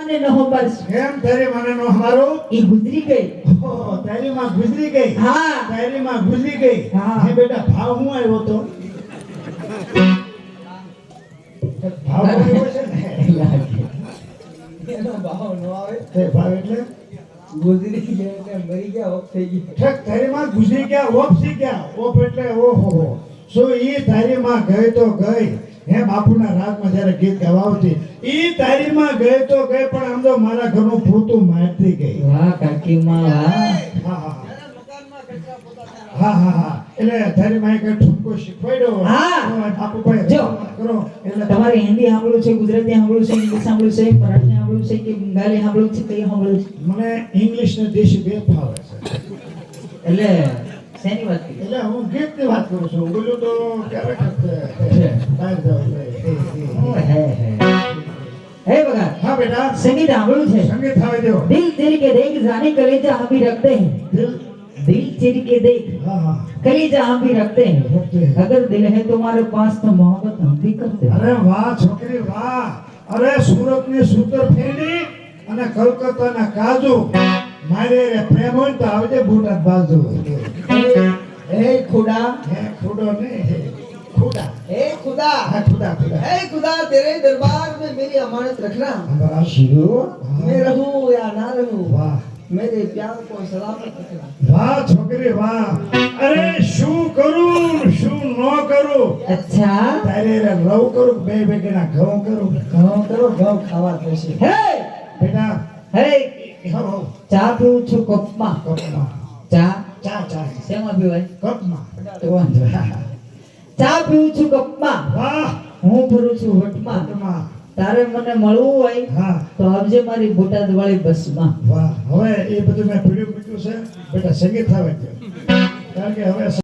ने न हो बस એમ તારી માને નો હમારો ये गुजरी गई તારી માં ગુજરી ગઈ हाँ તારી માં ગુજરી ગઈ હા. હે બેટા ભાવ હું આવ્યો તો ભાવ આવ્યો છે ને એનો ભાવ ન આવે તે ભાવ એટલે ગુજરી ગયા એટલે મરી ગયા ઓફ થઈ ગયા ઠક તારી માં ગુજરી ગયા ઓપસી ગયા ઓપ એટલે ઓહો સો ઈ તારી માં ગઈ તો ગઈ હે બાપુના રાગમાં જ્યારે ગીત ગવાવતી ઈ તારી માં ગઈ તો ગઈ પણ આમ તો મારા ઘરનું ફૂતું મારતી ગઈ वाह काकी माँ वाह હા હા હા હા એટલે તારી માં એક ઠુમકો શીખવાડ્યો હા. બાપુ ભાઈ જો. કરો એટલે તમારે હિન્દી સાંભળ્યું છે ગુજરાતી સાંભળ્યું છે ઇંગ્લિશ સાંભળ્યું છે મરાઠી સાંભળ્યું છે કે બંગાળી સાંભળ્યું છે કઈ સાંભળ્યું છે મને ઇંગ્લિશ ને દેશી બે ફાવે છે એટલે શેની વાત કરી એટલે હું ગીતની વાત કરું છું બોલ્યું તો ક્યારેક બહાર જાવ હે हे बघा હા બેટા संगीत सांभळून है સંગીત આવે દેવો दिल चीर के देख जाने कलेजा हम भी रखते हैं દિલ दिल चीर के देख હા હા कलेजा हम भी रखते हैं रखते हैं। अगर दिल है तुम्हारे पास तो मोहब्बत हम भी करते हैं અરે વાહ છોકરી વાહ અરે સુરતની સૂતર ફેરડી અને કલકત્તાના કાજુ મારે રે પ્રેમ હોય ને તો આવજે બુટાદ બાજુ हे खुदा હે ખુડો ને ખુડા हे खुदा હા ખુડા ખુડા हे खुदा तेरे दरबार में मेरी अमानत रखना અમારા શિરો मैं रहूं या ना रहूं વાહ मेरे प्यार को सलामत रखना વાહ છોકરી વાહ અરે શું કરું શું ન કરું अच्छा તારે રે લવ કરું બે બેગના ઘઉં કરું ઘઉં કરો ઘઉં ખાવા થશે हे બેટા हे હો ચા પીવું છું કપમાં કપમાં ચા ચા ચા શેમાં પીવાય કપમાં તો વાંધો નહીં. ચા પીવું છું કપમાં વાહ હું ભરું છું વટમાં કપમાં તારે મને મળવું હોય હા તો આવજે મારી બોટાદ વાળી બસમાં વાહ હવે એ બધું મેં પીડ્યું છે બેટા સંગીત આવે છે કારણ કે હવે